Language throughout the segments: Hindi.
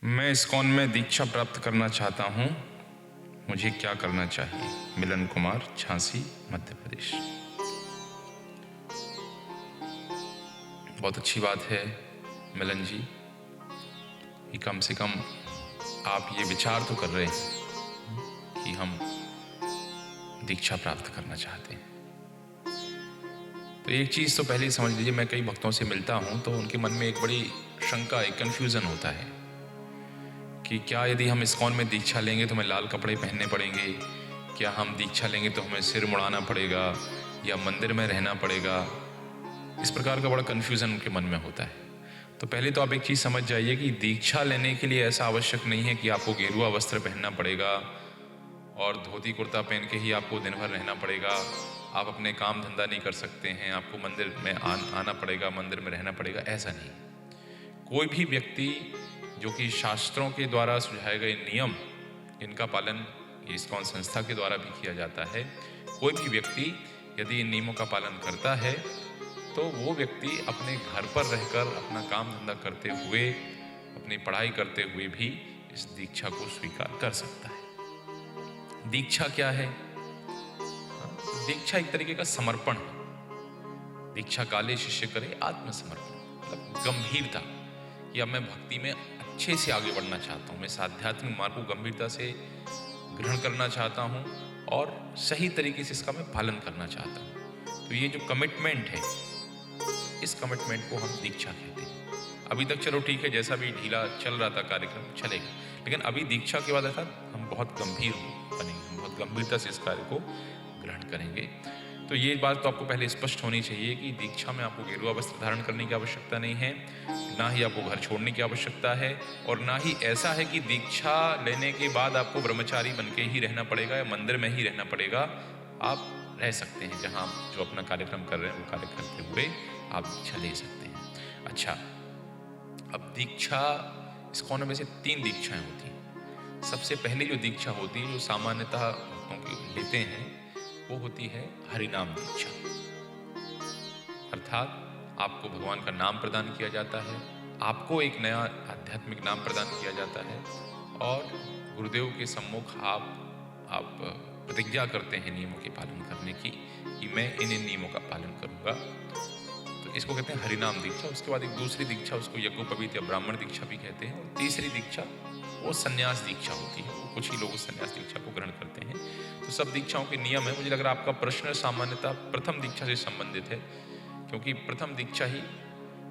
मैं इस्कॉन में दीक्षा प्राप्त करना चाहता हूँ, मुझे क्या करना चाहिए? मिलन कुमार, झांसी, मध्य प्रदेश। बहुत अच्छी बात है मिलन जी कि कम से कम आप ये विचार तो कर रहे हैं कि हम दीक्षा प्राप्त करना चाहते हैं। तो एक चीज़ तो पहले ही समझ लीजिए, मैं कई भक्तों से मिलता हूँ तो उनके मन में एक बड़ी शंका, एक कन्फ्यूज़न होता है कि क्या यदि हम इस्कॉन में दीक्षा लेंगे तो हमें लाल कपड़े पहनने पड़ेंगे, क्या हम दीक्षा लेंगे तो हमें सिर मुड़ाना पड़ेगा या मंदिर में रहना पड़ेगा। इस प्रकार का बड़ा कन्फ्यूज़न उनके मन में होता है। तो पहले तो आप एक चीज़ समझ जाइए कि दीक्षा लेने के लिए ऐसा आवश्यक नहीं है कि आपको गेरुआ वस्त्र पहनना पड़ेगा और धोती कुर्ता पहन के ही आपको दिन भर रहना पड़ेगा। आप अपने काम धंधा नहीं कर सकते हैं, आपको मंदिर में आना पड़ेगा, मंदिर में रहना पड़ेगा, ऐसा नहीं। कोई भी व्यक्ति जो कि शास्त्रों के द्वारा सुझाए गए नियम, इनका पालन इस्कॉन संस्था के द्वारा भी किया जाता है, कोई भी व्यक्ति यदि इन नियमों का पालन करता है तो वो व्यक्ति अपने घर पर रहकर अपना काम धंधा करते हुए, अपनी पढ़ाई करते हुए भी इस दीक्षा को स्वीकार कर सकता है। दीक्षा क्या है? दीक्षा एक तरीके का समर्पण है। दीक्षा काले शिष्य करे आत्मसमर्पण, मतलब गंभीरता कि अब मैं भक्ति में अच्छे से आगे बढ़ना चाहता हूँ, मैं इस आध्यात्मिक मार्ग को गंभीरता से ग्रहण करना चाहता हूँ और सही तरीके से इसका मैं पालन करना चाहता हूँ। तो ये जो कमिटमेंट है, इस कमिटमेंट को हम दीक्षा कहते हैं। अभी तक चलो ठीक है, जैसा भी ढीला चल रहा था कार्यक्रम चलेगा, लेकिन अभी दीक्षा के बाद ऐसा हम बहुत गंभीर बनेंगे, हम बहुत गंभीरता से इस कार्य को ग्रहण करेंगे। तो ये बात तो आपको पहले स्पष्ट होनी चाहिए कि दीक्षा में आपको गेरुआ वस्त्र धारण करने की आवश्यकता नहीं है, ना ही आपको घर छोड़ने की आवश्यकता है, और ना ही ऐसा है कि दीक्षा लेने के बाद आपको ब्रह्मचारी बन के ही रहना पड़ेगा या मंदिर में ही रहना पड़ेगा। आप रह सकते हैं जहाँ आप जो अपना कार्यक्रम कर रहे हैं वो कार्य करते हुए आप दीक्षा ले सकते हैं। अच्छा, अब दीक्षा इस्कॉन में से 3 दीक्षाएं होती हैं। सबसे पहले जो दीक्षा होती है, जो सामान्यतः भक्तों के लेते हैं, वो होती है हरिनाम दीक्षा। अर्थात आपको भगवान का नाम प्रदान किया जाता है, आपको एक नया आध्यात्मिक नाम प्रदान किया जाता है और गुरुदेव के सम्मुख आप प्रतिज्ञा करते हैं नियमों के पालन करने की कि मैं इन नियमों का पालन करूंगा। तो इसको कहते हैं हरिनाम दीक्षा। उसके बाद एक दूसरी दीक्षा, उसको यज्ञोपवीत या ब्राह्मण दीक्षा भी कहते हैं, और तीसरी दीक्षा वो संन्यास दीक्षा होती है। कुछ ही लोग संन्यास दीक्षा को ग्रहण करते हैं। तो सब दीक्षाओं के नियम है। मुझे लग रहा है आपका प्रश्न सामान्यतः प्रथम दीक्षा से संबंधित है, क्योंकि प्रथम दीक्षा ही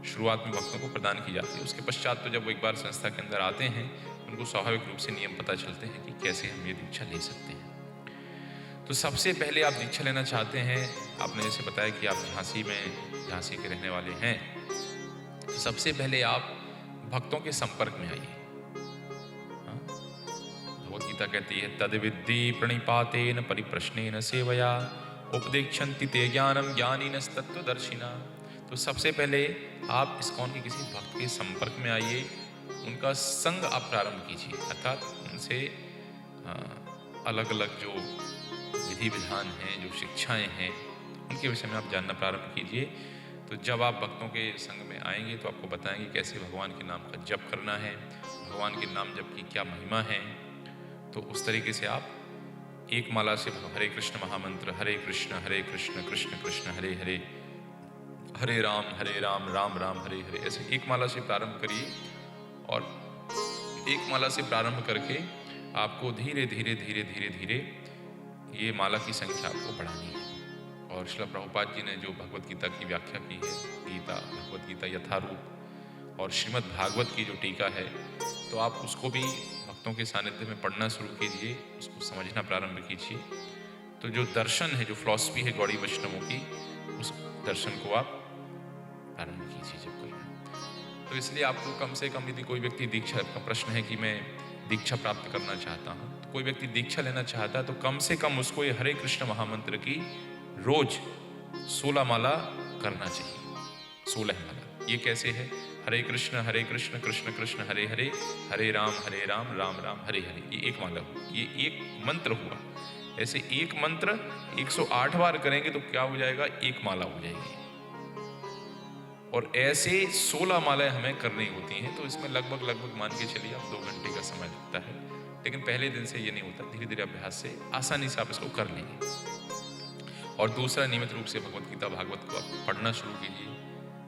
शुरुआत में भक्तों को प्रदान की जाती है। उसके पश्चात तो जब वो एक बार संस्था के अंदर आते हैं, उनको स्वाभाविक रूप से नियम पता चलते हैं कि कैसे हम ये दीक्षा ले सकते हैं। तो सबसे पहले आप दीक्षा लेना चाहते हैं, आपने जैसे बताया कि आप झांसी के रहने वाले हैं, तो सबसे पहले आप भक्तों के संपर्क में आइए। भगवद गीता कहती है, तद विद्धि प्रणिपातेन परिप्रश्नेन सेवया उपदेक्षन्ति ते ज्ञानम ज्ञानिनस्तत्त्वदर्शिना। तो सबसे पहले आप इस्कॉन के किसी भक्त के संपर्क में आइए, उनका संग आप प्रारंभ कीजिए, अर्थात उनसे अलग अलग जो विधि विधान हैं, जो शिक्षाएं हैं, उनके विषय में आप जानना प्रारंभ कीजिए। तो जब आप भक्तों के संग में आएंगे तो आपको बताएंगे कैसे भगवान के नाम का जप करना है, भगवान के नाम जप की क्या महिमा है। तो उस तरीके से आप एक माला से हरे कृष्ण महामंत्र, हरे कृष्ण कृष्ण कृष्ण हरे हरे, हरे राम राम राम हरे हरे, ऐसे एक माला से प्रारंभ करिए। और एक माला से प्रारंभ करके आपको धीरे धीरे धीरे धीरे धीरे ये माला की संख्या आपको बढ़ानी है। और श्रील प्रभुपाद जी ने जो भगवद गीता की व्याख्या की है, गीता भगवद गीता यथारूप, और श्रीमद् भागवत की जो टीका है, तो आप उसको भी भक्तों के सानिध्य में पढ़ना शुरू कीजिए, उसको समझना प्रारंभ कीजिए। तो जो दर्शन है, जो फिलॉसफी है गौड़ी वैष्णवों की, उस दर्शन को आप प्रारंभ कीजिए जब कोई। तो इसलिए आपको कम से कम, यदि कोई व्यक्ति दीक्षा का प्रश्न है कि मैं दीक्षा प्राप्त करना चाहता हूँ, तो कोई व्यक्ति दीक्षा लेना चाहता है तो कम से कम उसको ये हरे कृष्ण महामंत्र की रोज 16 माला करना चाहिए। 16 माला। ये कैसे है? हरे कृष्ण कृष्ण कृष्ण हरे हरे, हरे राम राम राम हरे हरे। ये एक माला हुआ, ये एक मंत्र हुआ। ऐसे एक मंत्र 108 बार करेंगे तो क्या हो जाएगा? एक माला हो जाएगी। और ऐसे 16 मालाएं हमें करनी होती हैं। तो इसमें लगभग मान के चलिए आप 2 घंटे का समय लगता है, लेकिन पहले दिन से ये नहीं होता, धीरे धीरे अभ्यास से आसानी से आप इसको कर लेंगे। और दूसरा, नियमित रूप से भगवत गीता भागवत को आप पढ़ना शुरू कीजिए,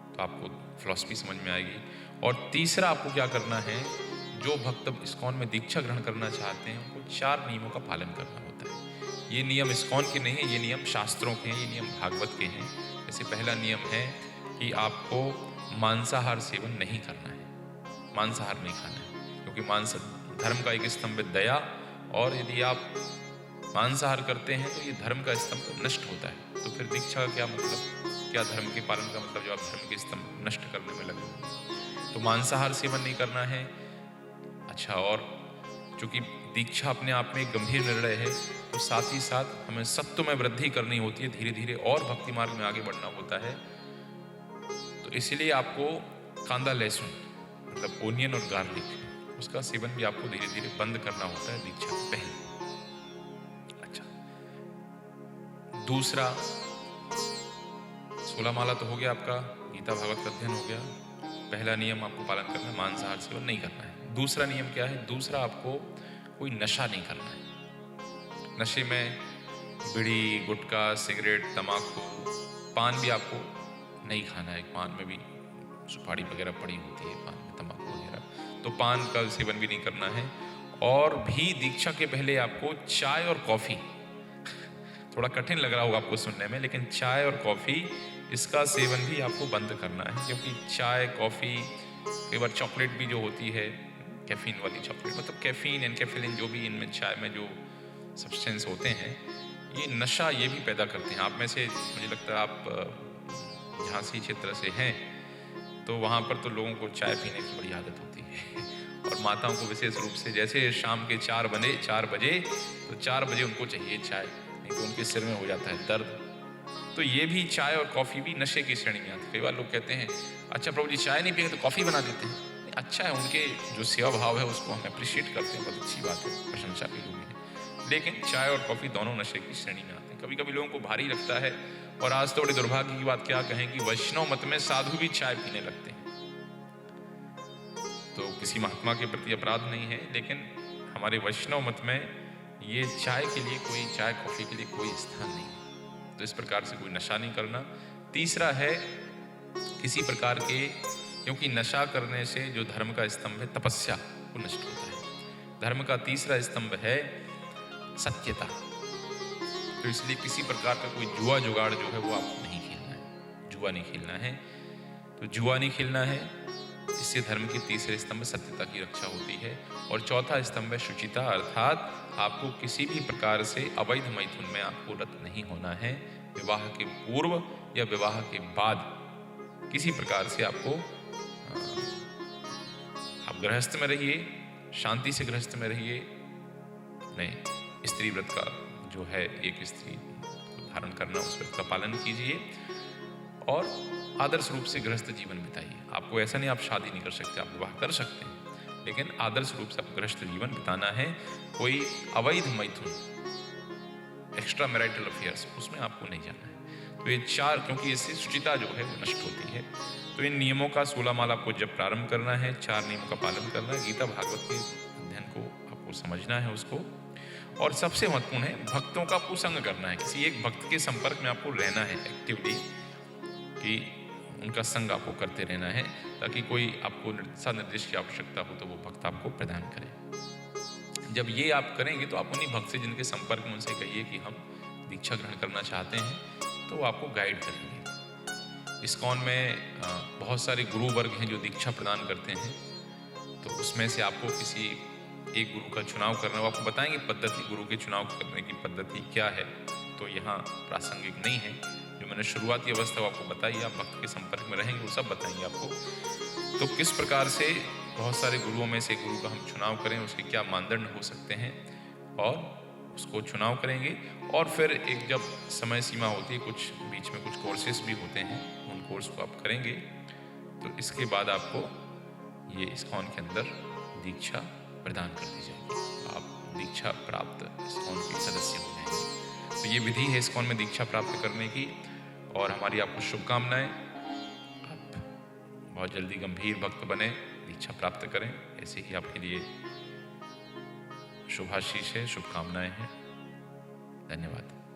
तो आपको फिलॉसफी समझ में आएगी। और तीसरा, आपको क्या करना है, जो भक्त इस्कॉन में दीक्षा ग्रहण करना चाहते हैं उनको 4 नियमों का पालन करना होता है। ये नियम इस्कॉन के नहीं है, ये नियम शास्त्रों के हैं, ये नियम भागवत के हैं। जैसे पहला नियम है कि आपको मांसाहार सेवन नहीं करना है, मांसाहार नहीं खाना है, क्योंकि मांस धर्म का एक स्तंभ है दया, और यदि आप मांसाहार करते हैं तो ये धर्म का स्तंभ नष्ट होता है। तो फिर दीक्षा का क्या मतलब, क्या धर्म के पालन का मतलब, जो आप धर्म के स्तंभ नष्ट करने में लगे। तो मांसाहार सेवन नहीं करना है। अच्छा, और चूंकि दीक्षा अपने आप में एक गंभीर निर्णय है, तो साथ ही साथ हमें सत्व में वृद्धि करनी होती है, धीरे धीरे और भक्ति मार्ग में आगे बढ़ना होता है। तो इसलिए आपको कांदा लहसुन मतलब ओनियन और गार्लिक, उसका सेवन भी आपको धीरे धीरे बंद करना होता है दीक्षा से पहले। अच्छा, दूसरा, 16 माला तो हो गया आपका, गीता भागवत का अध्ययन हो गया। पहला नियम आपको पालन करना है, मांसाहार सेवन नहीं करना है। दूसरा नियम क्या है, दूसरा, आपको कोई नशा नहीं करना है। नशे में बीड़ी, गुटखा, सिगरेट, तंबाकू, पान भी आपको नहीं खाना है। पान में भी सुपारी वगैरह पड़ी होती है, पान में तंबाकू वगैरह, तो पान का सेवन भी नहीं करना है। और भी दीक्षा के पहले आपको चाय और कॉफ़ी, थोड़ा कठिन लग रहा होगा आपको सुनने में, लेकिन चाय और कॉफ़ी इसका सेवन भी आपको बंद करना है। क्योंकि चाय, कॉफ़ी, कई बार चॉकलेट भी जो होती है, कैफीन वाली चॉकलेट, मतलब कैफीन, एनकेफेलिन, जो भी इनमें चाय में जो सब्सटेंस होते हैं, ये नशा ये भी पैदा करते हैं। आप में से मुझे लगता है आप झांसी क्षेत्र से हैं, तो वहाँ पर तो लोगों को चाय पीने की बड़ी आदत होती है। और माताओं को विशेष रूप से, जैसे शाम के 4 बजे तो 4 बजे उनको चाहिए चाय, नहीं तो उनके सिर में हो जाता है दर्द। तो ये भी चाय और कॉफ़ी भी नशे की श्रेणी में आती है। कई बार लोग कहते हैं, अच्छा प्रभु जी चाय नहीं पिएंगे तो कॉफ़ी बना देते हैं। अच्छा है, उनके जो सेवा भाव है उसको हम अप्रिशिएट करते हैं, बहुत अच्छी बात है, प्रशंसा की होगी है। लेकिन चाय और कॉफ़ी दोनों नशे की श्रेणी में आते हैं। कभी कभी लोगों को भारी लगता है, और आज तो बड़े दुर्भाग्य की बात क्या कहें कि वैष्णव मत में साधु भी चाय पीने लगते हैं। तो किसी महात्मा के प्रति अपराध नहीं है, लेकिन हमारे वैष्णव मत में ये चाय के लिए कोई, चाय कॉफ़ी के लिए कोई स्थान नहीं है। तो इस प्रकार से कोई नशा नहीं करना। तीसरा है, किसी प्रकार के, क्योंकि नशा करने से जो धर्म का स्तंभ है तपस्या, वो नष्ट होता है। धर्म का तीसरा स्तंभ है सत्यता। तो इसलिए किसी प्रकार का कोई जुआ जुगाड़ जो है वो आपको नहीं खेलना है, जुआ नहीं खेलना है। तो जुआ नहीं खेलना है, इससे धर्म के तीसरे स्तंभ सत्यता की रक्षा होती है। और चौथा स्तंभ है शुचिता, अर्थात आपको किसी भी प्रकार से अवैध मैथुन में आपको रत नहीं होना है। विवाह के पूर्व या विवाह के बाद किसी प्रकार से आपको, आप गृहस्थ में रहिए, शांति से गृहस्थ में रहिए, अपने स्त्री व्रत का जो है, एक स्त्री को धारण करना, उस व्रत का पालन कीजिए और आदर्श रूप से गृहस्थ जीवन बिताइए। आपको ऐसा नहीं आप शादी नहीं कर सकते, आप विवाह कर सकते हैं, लेकिन आदर्श रूप से आप गृहस्थ जीवन बिताना है। कोई अवैध मैथुन, एक्स्ट्रा मैरिटल अफेयर्स, उसमें आपको नहीं जाना है। तो ये 4, क्योंकि इससे शुचिता जो है वो नष्ट होती है। तो इन नियमों का 16 माला आपको जब प्रारंभ करना है, 4 नियमों का पालन करना है, गीता भागवत के अध्ययन को आपको समझना है उसको। और सबसे महत्वपूर्ण है, भक्तों का आपको संग करना है। किसी एक भक्त के संपर्क में आपको रहना है एक्टिवली, कि उनका संग आपको करते रहना है, ताकि कोई आपको दिशा निर्देश की आवश्यकता हो तो वो भक्त आपको प्रदान करे। जब ये आप करेंगे तो आप उन्हीं भक्त से जिनके संपर्क में, उनसे कहिए कि हम दीक्षा ग्रहण करना चाहते हैं, तो वो आपको गाइड करेंगे। इस्कॉन में बहुत सारे गुरु वर्ग हैं जो दीक्षा प्रदान करते हैं, तो उसमें से आपको किसी एक गुरु का चुनाव करना, वो आपको बताएंगे पद्धति, गुरु के चुनाव करने की पद्धति क्या है। तो यहाँ प्रासंगिक नहीं है, जो मैंने शुरुआती अवस्था आपको बताई, आप भक्त के संपर्क में रहेंगे वो सब बताएंगे आपको। तो किस प्रकार से बहुत सारे गुरुओं में से गुरु का हम चुनाव करें, उसके क्या मानदंड हो सकते हैं, और उसको चुनाव करेंगे। और फिर एक जब समय सीमा होती है, कुछ बीच में कुछ कोर्सेस भी होते हैं, उन कोर्स को आप करेंगे, तो इसके बाद आपको ये इस्कॉन के अंदर दीक्षा प्रदान कर दी जाएगी। आप दीक्षा प्राप्त इस्कॉन के सदस्य हो जाएंगे। तो ये विधि है इस्कॉन में दीक्षा प्राप्त करने की, और हमारी आपको शुभकामनाएं। आप बहुत जल्दी गंभीर भक्त बने, दीक्षा प्राप्त करें, ऐसे ही आपके लिए शुभाशीष है, शुभकामनाएं हैं। धन्यवाद।